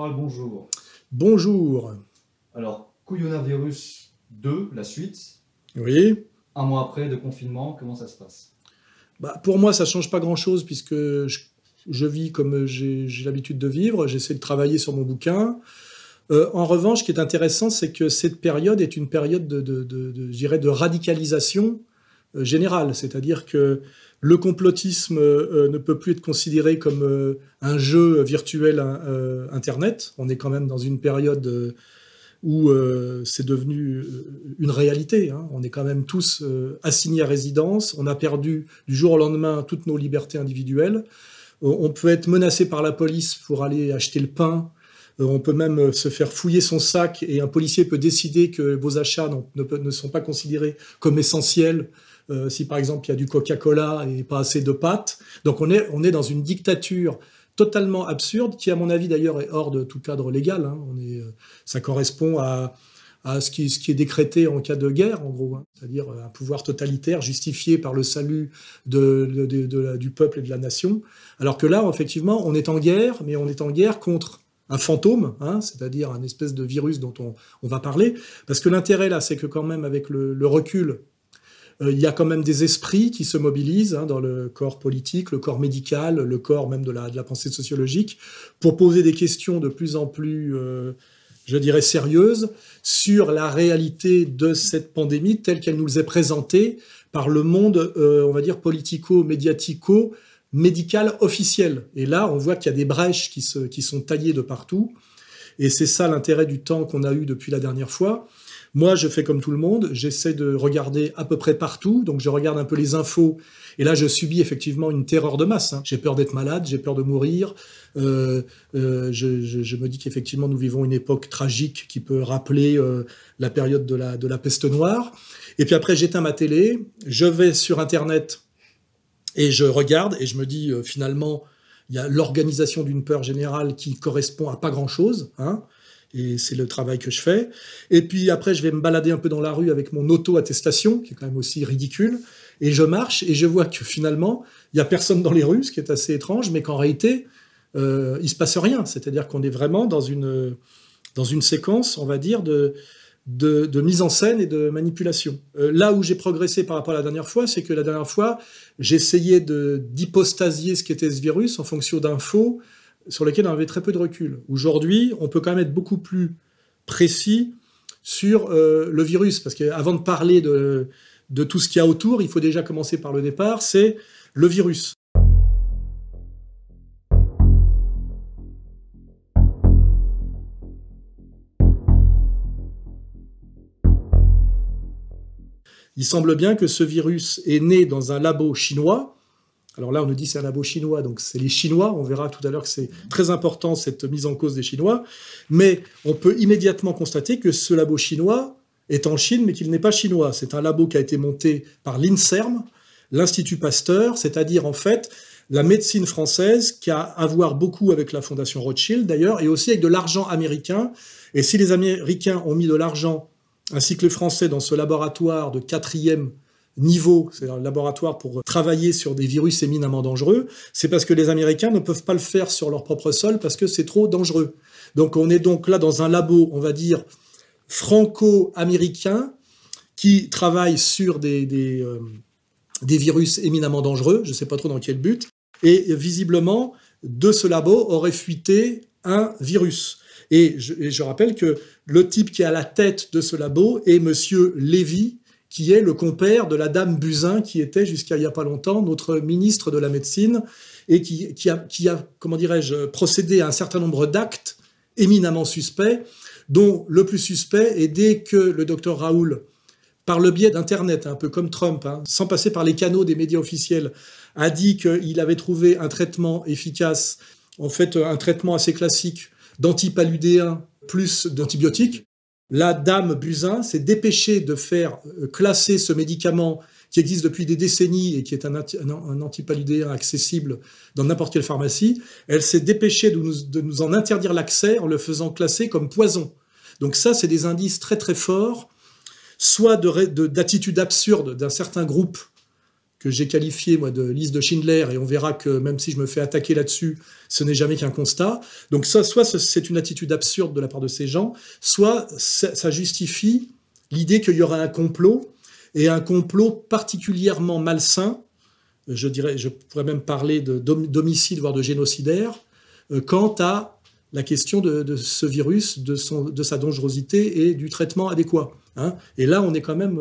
Caporal, bonjour. Bonjour. Alors, Coronavirus 2, la suite. Oui. Un mois après de confinement, comment ça se passe? Pour moi, ça ne change pas grand-chose puisque je vis comme j'ai l'habitude de vivre. J'essaie de travailler sur mon bouquin. En revanche, ce qui est intéressant, c'est que cette période est une période je dirais, de radicalisation générale. C'est-à-dire que le complotisme ne peut plus être considéré comme un jeu virtuel Internet. On est quand même dans une période où c'est devenu une réalité. Hein. On est quand même tous assignés à résidence. On a perdu du jour au lendemain toutes nos libertés individuelles. On peut être menacé par la police pour aller acheter le pain. On peut même se faire fouiller son sac et un policier peut décider que vos achats ne sont pas considérés comme essentiels si par exemple il y a du Coca-Cola et pas assez de pâtes. Donc on est dans une dictature totalement absurde, qui à mon avis d'ailleurs est hors de tout cadre légal. Hein. Ça correspond à ce qui est décrété en cas de guerre, en gros. Hein. C'est-à-dire un pouvoir totalitaire justifié par le salut du peuple et de la nation. Alors que là, effectivement, on est en guerre, mais on est en guerre contre un fantôme, hein, c'est-à-dire un espèce de virus dont on va parler. Parce que l'intérêt là, c'est que quand même avec le recul, il y a quand même des esprits qui se mobilisent hein, dans le corps politique, le corps médical, le corps même de la pensée sociologique, pour poser des questions de plus en plus, je dirais, sérieuses sur la réalité de cette pandémie telle qu'elle nous est présentée par le monde, on va dire, politico-médiatico-médical officiel. Et là, on voit qu'il y a des brèches qui sont taillées de partout. Et c'est ça l'intérêt du temps qu'on a eu depuis la dernière fois. Moi, je fais comme tout le monde, j'essaie de regarder à peu près partout, donc je regarde un peu les infos, et là je subis effectivement une terreur de masse. Hein. J'ai peur d'être malade, j'ai peur de mourir, je me dis qu'effectivement nous vivons une époque tragique qui peut rappeler la période de la peste noire, et puis après j'éteins ma télé, je vais sur Internet, et je regarde, et je me dis finalement, il y a l'organisation d'une peur générale qui correspond à pas grand-chose, hein. Et c'est le travail que je fais. Et puis après, je vais me balader un peu dans la rue avec mon auto-attestation, qui est quand même aussi ridicule. Et je marche et je vois que finalement, il n'y a personne dans les rues, ce qui est assez étrange, mais qu'en réalité, il ne se passe rien. C'est-à-dire qu'on est vraiment dans une séquence, on va dire, de mise en scène et de manipulation. Là où j'ai progressé par rapport à la dernière fois, c'est que la dernière fois, j'essayais d'hypostasier ce qu'était ce virus en fonction d'infos sur lesquels on avait très peu de recul. Aujourd'hui, on peut quand même être beaucoup plus précis sur le virus, parce qu'avant de parler de tout ce qu'il y a autour, il faut déjà commencer par le départ, c'est le virus. Il semble bien que ce virus est né dans un labo chinois. Alors là, on nous dit que c'est un labo chinois, donc c'est les Chinois. On verra tout à l'heure que c'est très important, cette mise en cause des Chinois. Mais on peut immédiatement constater que ce labo chinois est en Chine, mais qu'il n'est pas chinois. C'est un labo qui a été monté par l'INSERM, l'Institut Pasteur, c'est-à-dire en fait la médecine française qui a à voir beaucoup avec la Fondation Rothschild d'ailleurs, et aussi avec de l'argent américain. Et si les Américains ont mis de l'argent, ainsi que les Français, dans ce laboratoire de 4e niveau, c'est un laboratoire pour travailler sur des virus éminemment dangereux, c'est parce que les Américains ne peuvent pas le faire sur leur propre sol parce que c'est trop dangereux. Donc on est donc là dans un labo, on va dire, franco-américain qui travaille sur des virus éminemment dangereux, je ne sais pas trop dans quel but, et visiblement, de ce labo aurait fuité un virus. Et je rappelle que le type qui est à la tête de ce labo est Monsieur Lévy, qui est le compère de la dame Buzyn, qui était jusqu'à il n'y a pas longtemps notre ministre de la Médecine, et qui a comment dirais-je, procédé à un certain nombre d'actes éminemment suspects, dont le plus suspect est dès que le docteur Raoul, par le biais d'Internet, un peu comme Trump, hein, sans passer par les canaux des médias officiels, a dit qu'il avait trouvé un traitement efficace, en fait un traitement assez classique d'antipaludéen plus d'antibiotiques. La dame Buzyn s'est dépêchée de faire classer ce médicament qui existe depuis des décennies et qui est un antipaludéen accessible dans n'importe quelle pharmacie. Elle s'est dépêchée de nous en interdire l'accès en le faisant classer comme poison. Donc ça, c'est des indices très très forts, soit d'attitudes absurdes d'un certain groupe que j'ai qualifiée moi de liste de Schindler, et on verra que même si je me fais attaquer là-dessus, ce n'est jamais qu'un constat. Donc ça, soit c'est une attitude absurde de la part de ces gens, soit ça justifie l'idée qu'il y aura un complot, et un complot particulièrement malsain, je pourrais même parler d'homicide, voire de génocidaire, quant à la question de ce virus, de sa dangerosité et du traitement adéquat. Hein. Et là, on est quand même,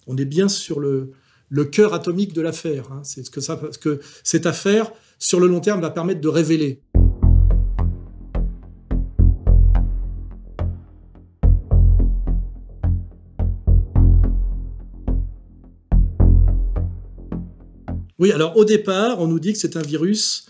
on est bien sur le cœur atomique de l'affaire. Hein. C'est ce que cette affaire, sur le long terme, va permettre de révéler. Oui, alors au départ, on nous dit que c'est un virus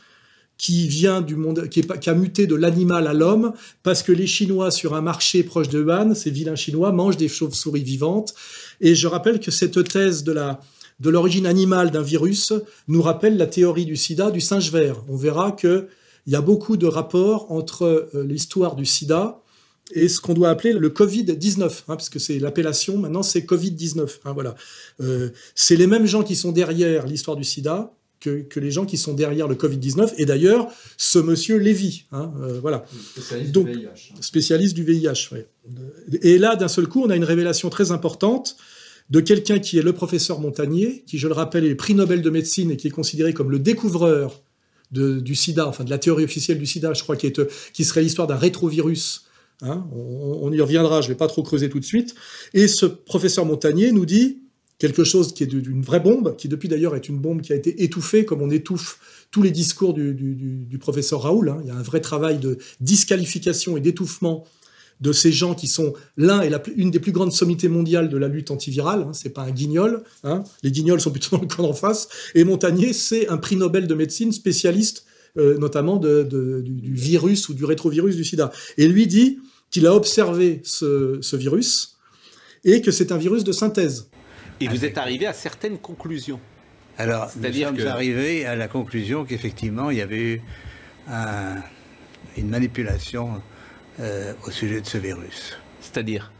qui vient du monde, qui a muté de l'animal à l'homme, parce que les Chinois, sur un marché proche de Wuhan, ces vilains Chinois, mangent des chauves-souris vivantes. Et je rappelle que cette thèse de l'origine animale d'un virus nous rappelle la théorie du sida du singe vert. On verra qu'il y a beaucoup de rapports entre l'histoire du sida et ce qu'on doit appeler le Covid-19, hein, puisque c'est l'appellation, maintenant c'est Covid-19. Hein, voilà. C'est les mêmes gens qui sont derrière l'histoire du sida que les gens qui sont derrière le Covid-19, et d'ailleurs, ce monsieur Lévy. Hein, voilà. Spécialiste Donc, du VIH. Spécialiste du VIH, oui. Et là, d'un seul coup, on a une révélation très importante de quelqu'un qui est le professeur Montagnier, qui, je le rappelle, est prix Nobel de médecine et qui est considéré comme le découvreur du sida, enfin de la théorie officielle du sida, je crois, qui serait l'histoire d'un rétrovirus. Hein, on y reviendra, je ne vais pas trop creuser tout de suite. Et ce professeur Montagnier nous dit quelque chose qui est d'une vraie bombe, qui depuis d'ailleurs est une bombe qui a été étouffée, comme on étouffe tous les discours du professeur Raoul. Hein. Il y a un vrai travail de disqualification et d'étouffement de ces gens qui sont l'un et une des plus grandes sommités mondiales de la lutte antivirale. Hein. C'est pas un guignol. Hein. Les guignols sont plutôt dans le camp d'en face. Et Montagnier, c'est un prix Nobel de médecine spécialiste notamment du virus ou du rétrovirus du sida. Et lui dit qu'il a observé ce virus et que c'est un virus de synthèse. Et vous êtes arrivé à certaines conclusions. Alors, nous sommes arrivés à la conclusion qu'effectivement, il y avait eu une manipulation au sujet de ce virus. C'est-à-dire?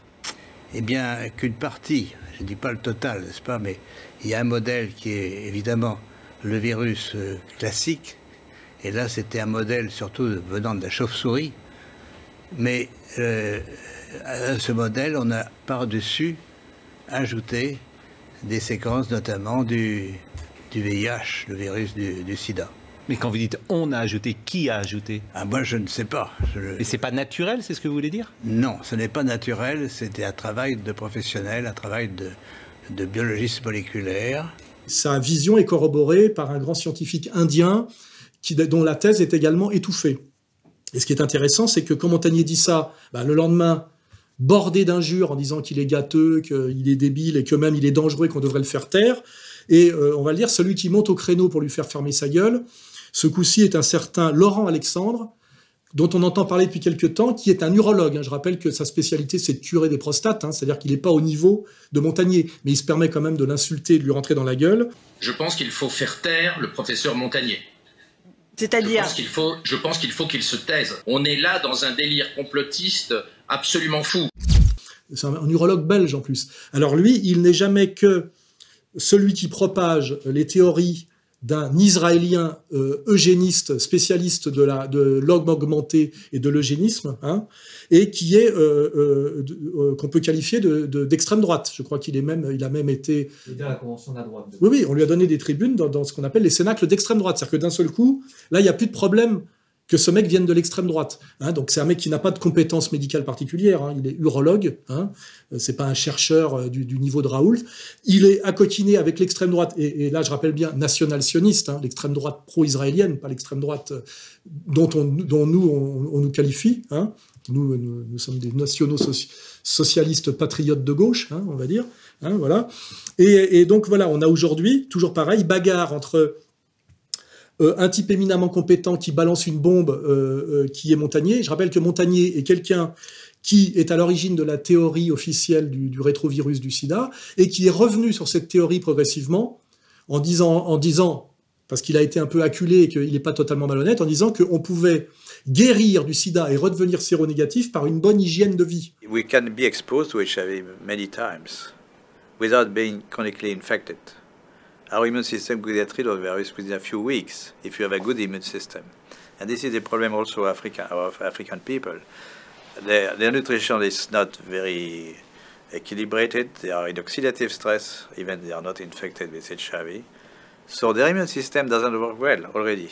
Eh bien, qu'une partie, je ne dis pas le total, n'est-ce pas, mais il y a un modèle qui est évidemment le virus classique, et là, c'était un modèle surtout venant de la chauve-souris, mais à ce modèle, on a par-dessus ajouté des séquences notamment du VIH, le virus du sida. Mais quand vous dites « on a ajouté », qui a ajouté? Ah, moi, je ne sais pas. Et c'est pas naturel, c'est ce que vous voulez dire? Non, ce n'est pas naturel, c'était un travail de professionnel, un travail de biologiste moléculaire. Sa vision est corroborée par un grand scientifique indien dont la thèse est également étouffée. Et ce qui est intéressant, c'est que quand Montagnier dit ça, le lendemain, bordé d'injures en disant qu'il est gâteux, qu'il est débile et que même il est dangereux et qu'on devrait le faire taire. Et on va le dire, celui qui monte au créneau pour lui faire fermer sa gueule, ce coup-ci est un certain Laurent Alexandre, dont on entend parler depuis quelques temps, qui est un urologue. Je rappelle que sa spécialité, c'est de curer des prostates, c'est-à-dire qu'il n'est pas au niveau de Montagnier, mais il se permet quand même de l'insulter, de lui rentrer dans la gueule. Je pense qu'il faut faire taire le professeur Montagnier. C'est-à-dire ? Je pense qu'il faut qu'il se taise. On est là dans un délire complotiste absolument fou. C'est un urologue belge en plus. Alors lui, il n'est jamais que celui qui propage les théories d'un Israélien eugéniste, spécialiste de l'homme augmenté et de l'eugénisme, et qui est qu'on peut qualifier d'extrême droite. Je crois il a même été... Il est à la Convention de la droite. Oui, on lui a donné des tribunes dans ce qu'on appelle les cénacles d'extrême droite. C'est-à-dire que d'un seul coup, là, il n'y a plus de problème que ce mec vienne de l'extrême droite. Donc c'est un mec qui n'a pas de compétences médicales particulières. Il est urologue. C'est pas un chercheur du niveau de Raoult. Il est accoquiné avec l'extrême droite. Et là, je rappelle bien, national-sioniste, l'extrême droite pro-israélienne, pas l'extrême droite dont nous, on nous qualifie. Nous sommes des nationaux socialistes patriotes de gauche, on va dire. Voilà. Et donc voilà, on a aujourd'hui, toujours pareil, bagarre entre... un type éminemment compétent qui balance une bombe qui est Montagnier. Je rappelle que Montagnier est quelqu'un qui est à l'origine de la théorie officielle du rétrovirus du sida et qui est revenu sur cette théorie progressivement en disant, parce qu'il a été un peu acculé et qu'il n'est pas totalement malhonnête, en disant qu'on pouvait guérir du sida et redevenir séronégatif par une bonne hygiène de vie. We can be exposed to HIV many times without being chronically infected. Our immune system could get rid of the virus within a few weeks if you have a good immune system. And this is the problem also of African people. Their nutrition is not very equilibrated. They are in oxidative stress, even they are not infected with HIV. So their immune system doesn't work well already.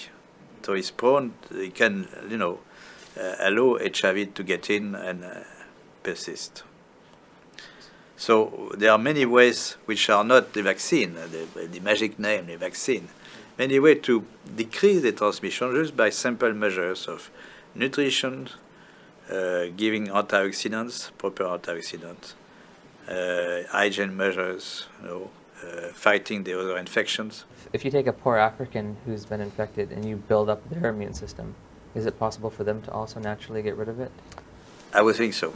So it's prone, it can, allow HIV to get in and persist. So there are many ways which are not the vaccine, the magic name, the vaccine. Many ways to decrease the transmission just by simple measures of nutrition, giving antioxidants, proper antioxidants, hygiene measures, fighting the other infections. If you take a poor African who's been infected and you build up their immune system, is it possible for them to also naturally get rid of it? I would think so.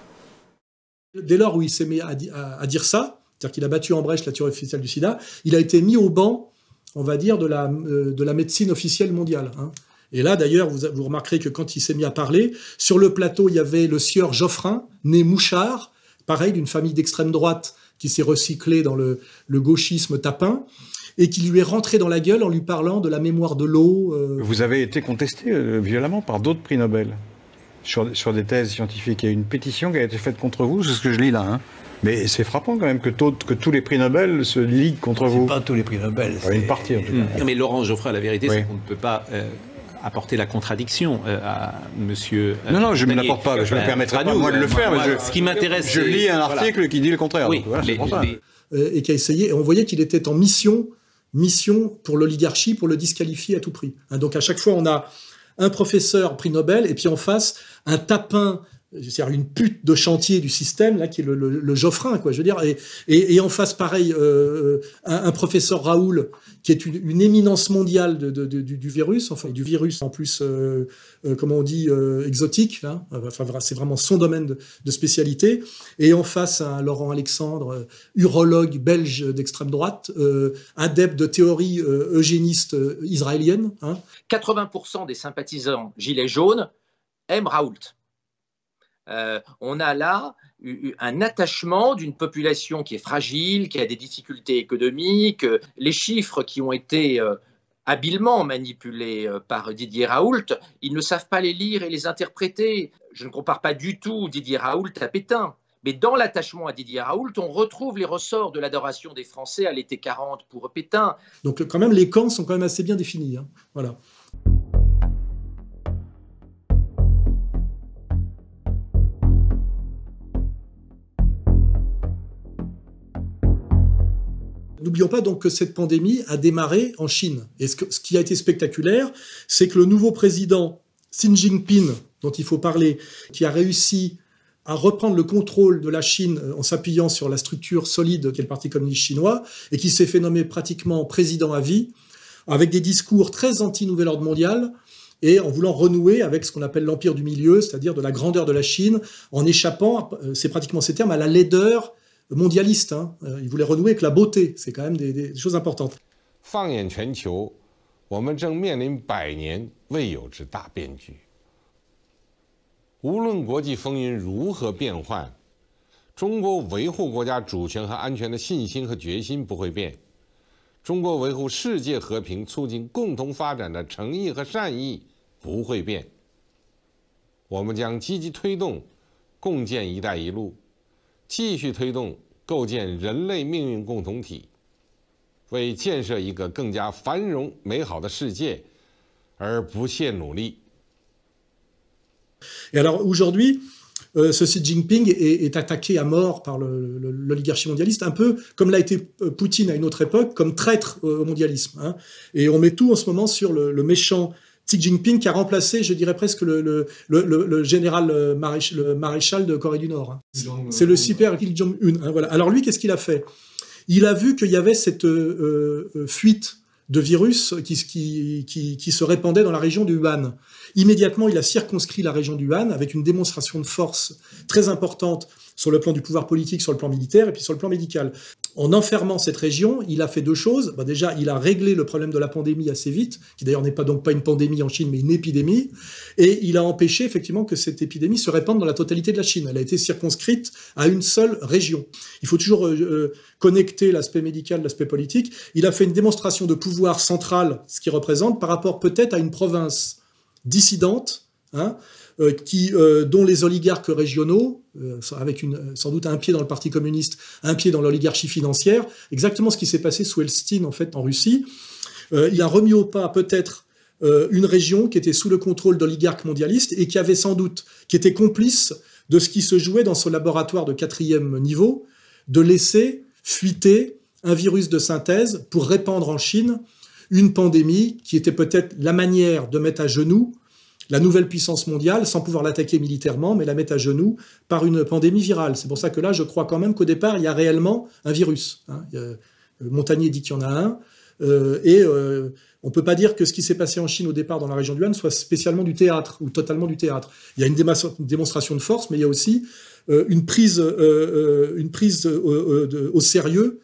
Dès lors où il s'est mis à dire ça, c'est-à-dire qu'il a battu en brèche la théorie officielle du sida, il a été mis au banc, on va dire, de la médecine officielle mondiale. Hein. Et là, d'ailleurs, vous remarquerez que quand il s'est mis à parler, sur le plateau, il y avait le sieur Geoffrin, né Mouchard, pareil, d'une famille d'extrême droite qui s'est recyclée dans le gauchisme tapin, et qui lui est rentré dans la gueule en lui parlant de la mémoire de l'eau. Vous avez été contesté violemment par d'autres prix Nobel sur des thèses scientifiques. Il y a une pétition qui a été faite contre vous, c'est ce que je lis là. Hein. Mais c'est frappant quand même que tous les prix Nobel se liguent contre vous. C'est pas tous les prix Nobel. Une partie en tout cas. Mais Laurent Geoffrin, la vérité, c'est qu'on ne peut pas apporter la contradiction à monsieur... non, je ne me l'apporte pas, je me permettrai pas moi de le faire. Mais ce qui m'intéresse, je lis un article qui dit le contraire. Oui, donc, voilà, c'est pour ça. Et qui a essayé, et on voyait qu'il était en mission pour l'oligarchie, pour le disqualifier à tout prix. Hein, donc à chaque fois, on a un professeur prix Nobel, et puis en face, un tapin, c'est-à-dire une pute de chantier du système, là, qui est le Geoffrin, quoi, je veux dire. Et en face, pareil, un professeur Raoul, qui est une éminence mondiale du virus, enfin, du virus en plus, comment on dit, exotique, là. Enfin, c'est vraiment son domaine de spécialité. Et en face, un Laurent Alexandre, urologue belge d'extrême droite, adepte de théories eugénistes israéliennes. Hein. 80% des sympathisants gilets jaunes aiment Raoult. On a là un attachement d'une population qui est fragile, qui a des difficultés économiques. Les chiffres qui ont été habilement manipulés par Didier Raoult, ils ne savent pas les lire et les interpréter. Je ne compare pas du tout Didier Raoult à Pétain. Mais dans l'attachement à Didier Raoult, on retrouve les ressorts de l'adoration des Français à l'été 40 pour Pétain. Donc quand même, les camps sont quand même assez bien définis. Hein. Voilà. N'oublions pas donc que cette pandémie a démarré en Chine. Et ce qui a été spectaculaire, c'est que le nouveau président Xi Jinping, dont il faut parler, qui a réussi à reprendre le contrôle de la Chine en s'appuyant sur la structure solide qu'est le Parti communiste chinois, et qui s'est fait nommer pratiquement président à vie, avec des discours très anti-nouvel ordre mondial, et en voulant renouer avec ce qu'on appelle l'empire du milieu, c'est-à-dire de la grandeur de la Chine, en échappant, c'est pratiquement ces termes, à la laideur mondialiste. Hein. Il voulait renouer avec la beauté, c'est quand même des choses importantes. 放眼全球，我们正面临100年未有之大变局。无论国际风云如何变幻，中国维护国家主权和安全的信心和决心不会变，中国维护世界和平、促进共同发展的诚意和善意不会变。我们将积极推动共建“一带一路”。 继续推动构建人类命运共同体，为建设一个更加繁荣美好的世界而不懈努力。 Et alors aujourd'hui, ce Xi Jinping est attaqué à mort par l'oligarchie mondialiste, un peu comme l'a été Poutine à une autre époque, comme traître au mondialisme. Hein. Et on met tout en ce moment sur le méchant Xi Jinping qui a remplacé, je dirais presque, le général le maréchal de Corée du Nord. Hein. C'est le super Kim Jong-un. Hein, voilà. Alors lui, qu'est-ce qu'il a fait? Il a vu qu'il y avait cette fuite de virus qui se répandait dans la région du Wuhan. Immédiatement, il a circonscrit la région du Wuhan avec une démonstration de force très importante sur le plan du pouvoir politique, sur le plan militaire et puis sur le plan médical. En enfermant cette région, il a fait deux choses. Déjà, il a réglé le problème de la pandémie assez vite, qui d'ailleurs n'est pas donc pas une pandémie en Chine, mais une épidémie. Et il a empêché effectivement que cette épidémie se répande dans la totalité de la Chine. Elle a été circonscrite à une seule région. Il faut toujours connecter l'aspect médical, l'aspect politique. Il a fait une démonstration de pouvoir central, ce qui représente, par rapport peut-être à une province dissidente, hein, dont les oligarques régionaux, avec sans doute un pied dans le Parti communiste, un pied dans l'oligarchie financière, exactement ce qui s'est passé sous Eltsine en fait en Russie. Il a remis au pas peut-être une région qui était sous le contrôle d'oligarques mondialistes et qui était complice de ce qui se jouait dans ce laboratoire de 4e niveau, de laisser fuiter un virus de synthèse pour répandre en Chine une pandémie qui était peut-être la manière de mettre à genoux la nouvelle puissance mondiale, sans pouvoir l'attaquer militairement, mais la mettre à genoux par une pandémie virale. C'est pour ça que là, je crois quand même qu'au départ, il y a réellement un virus. Hein. Montagnier dit qu'il y en a un, on ne peut pas dire que ce qui s'est passé en Chine au départ dans la région du Han soit spécialement du théâtre, ou totalement du théâtre. Il y a une démonstration de force, mais il y a aussi une prise au sérieux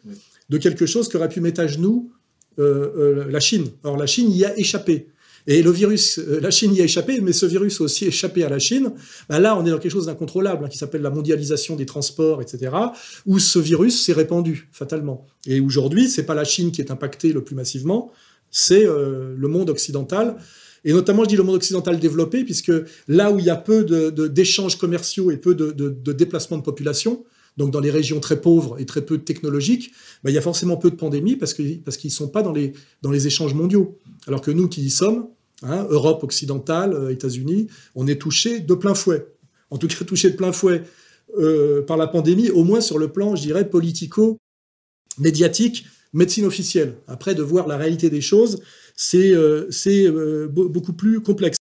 de quelque chose qui aurait pu mettre à genoux la Chine. Or, la Chine y a échappé. Et le virus, la Chine y a échappé, mais ce virus a aussi échappé à la Chine. Là, on est dans quelque chose d'incontrôlable, hein, qui s'appelle la mondialisation des transports, etc., où ce virus s'est répandu, fatalement. Et aujourd'hui, c'est pas la Chine qui est impactée le plus massivement, c'est le monde occidental. Et notamment, je dis le monde occidental développé, puisque là où il y a peu d'échanges commerciaux et peu de déplacements de population, donc dans les régions très pauvres et très peu technologiques, il y a forcément peu de pandémies parce qu'ils ne sont pas dans les échanges mondiaux. Alors que nous qui y sommes, hein, Europe occidentale, États-Unis, on est touchés de plein fouet. En tout cas, touchés de plein fouet par la pandémie, au moins sur le plan, je dirais, politico-médiatique, médecine officielle. Après, de voir la réalité des choses, c'est beaucoup plus complexe.